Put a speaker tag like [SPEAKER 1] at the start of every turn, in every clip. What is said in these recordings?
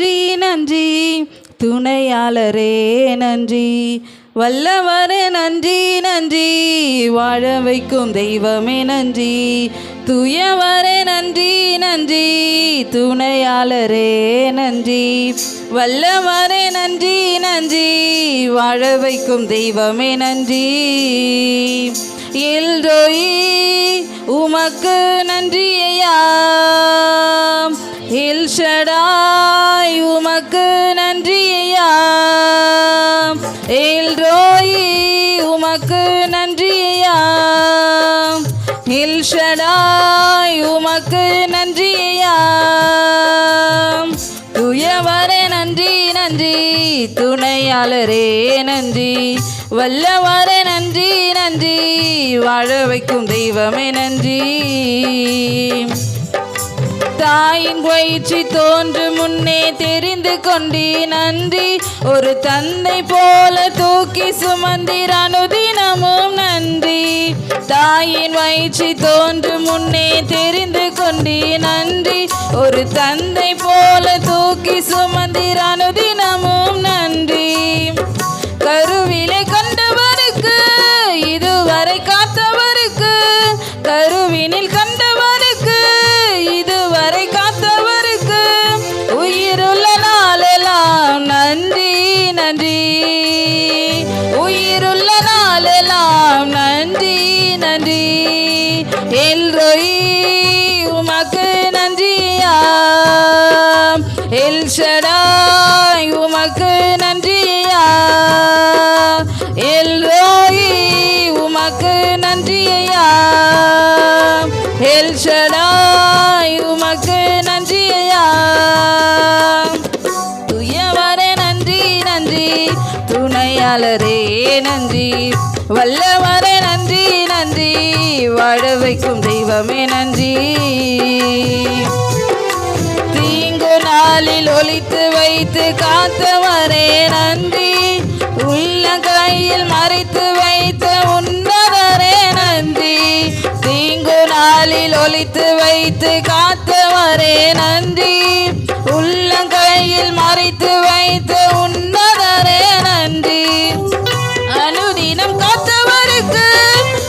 [SPEAKER 1] நன்றி நன்றி துணையாளரே நன்றி வல்லவரே நன்றி நன்றி வாழ வைக்கும் தெய்வமே நன்றி தூயவரே நன்றி நன்றி துணையாளரே நன்றி வல்லவரே நன்றி நன்றி வாழ வைக்கும் தெய்வமே நன்றி எல்ரோயி உமக்கு நன்றி ஐயா எல் ஷடாய் உமக்கு நன்றி ஐயா எல்ரோயி உமக்கு நன்றி ஐயா எல் ஷடாய் உமக்கு நன்றி ஐயா தூயவரே நன்றி நன்றி துணையாளரே நன்றி வல்லவரே நன்றி நன்றி வாழ வைக்கும் தெய்வமே நன்றி தாயின் வயிற்றி தோன்று முன்னே தெரிந்து கொண்டி நன்றி ஒரு தந்தை போல தூக்கி சுமந்தீர் அனுதினமும் நன்றி தாயின் வயிற்றி தோன்று முன்னே தெரிந்து கொண்டி நன்றி ஒரு தந்தை போல தூக்கி சுமந்தீர் அனுதினமும் நன்றி கருவிலை கண்டவருக்கு இதுவரை காத்தவருக்கு கருவினில் கண்டவருக்கு இதுவரை காத்தவருக்கு உயிருள்ள நாளெல்லாம் நன்றி நன்றி உயிருள்ள நாளெல்லாம் நன்றி நன்றி எல்ரோயி உமக்கு நன்றியா எல் ஷடாய் உமக்கு நன்றியா எல்ரோயி உமக்கு நன்றியா எல் ஷடாய் உமக்கு நன்றியா தூயவரே நன்றி நன்றி துணையாளரே நன்றி வல்லவரே நன்றி நன்றி வாழ வைக்கும் தெய்வமே நன்றி தீங்கு நாளில் ஒளித்து வைத்து காத்தவரே நன்றி உள்ள கையில் மறைத்து வைத்த உன்னதரே நன்றி தீங்கு நாளில் ஒளித்து வைத்து காத்தவரே நன்றி உள்ள கையில் மறைத்து வைத்த உன்னதரே நன்றி அனுதினம் காத்தவருக்கு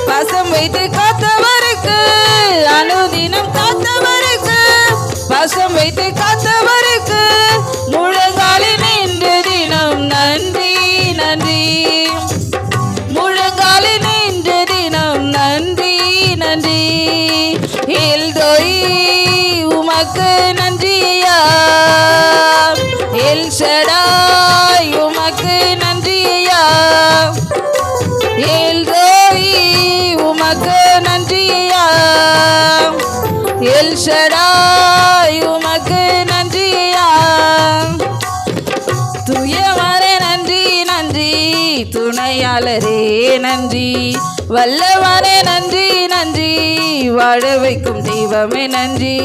[SPEAKER 1] பாசம் வைத்து காத்தவருக்கு அனுதினம் காத்தவருக்கு பாசம் வைத்து காத்தவருக்கு முழங்காலில் நின்று தினம் நன்றி நன்றி முழங்காலில் நின்று தினம் நன்றி நன்றி எல்ரோயி உமக்கு நன்றியா எல் ஷடாய் உமக்கு நன்றியா எல்ரோயி உமக்கு நன்றியா எல் ஷடாய் உமக்கு நன்றியா தூயவரே நன்றி நன்றி துணையாளரே நன்றி வல்லவரே நன்றி நன்றி வாழ வைக்கும் தெய்வமே நன்றி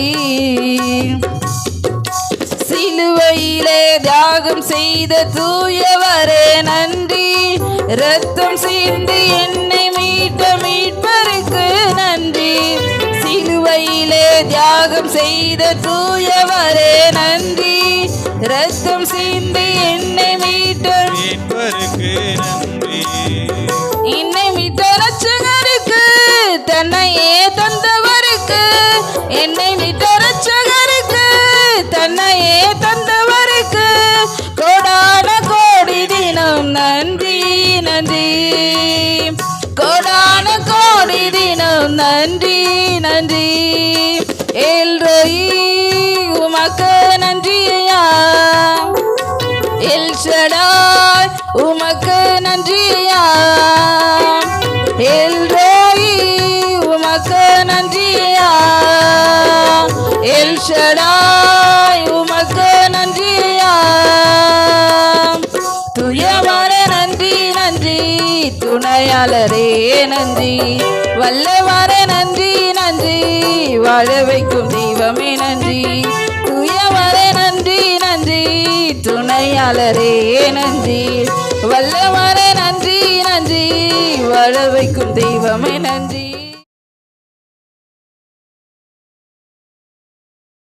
[SPEAKER 1] சிலுவையிலே தியாகம் செய்த தூயவரே நன்றி இரத்தம் சிந்தி என்னை மீட்ட மீட்பருக்கு நன்றி சிலுவையிலே தியாகம் செய்த தூயவரே நன்றி இரத்தம் சிந்தி என்னை மீட்ட மீட்பருக்கு நன்றி என்னை மீட்ட ரட்சகருக்கு தன்னையே தந்தவருக்கு என்னை மீட்ட ரட்சகருக்கு தன்னையே தந்தவருக்கு கோடான கோடி தினம் நன்றி நன்றி கோடான கோடி தினம் நன்றி நன்றி எல்ரோயி உமக்கு நன்றியா எல் ஷடாய் உமக்கு நன்றியா எல்ரோயி உமக்கு நன்றியா எல் ஷடாய் உமக்கு நன்றியா தூயவரே நன்றி நன்றி துணையாளரே நன்றி வல்லவரே நன்றி நன்றி வாழ வைக்கும் தெய்வமே நன்றி தூயவரே நன்றி நன்றி துணையாளரே நன்றி வல்லவரே நன்றி நன்றி வாழ வைக்கும் தெய்வமே நன்றி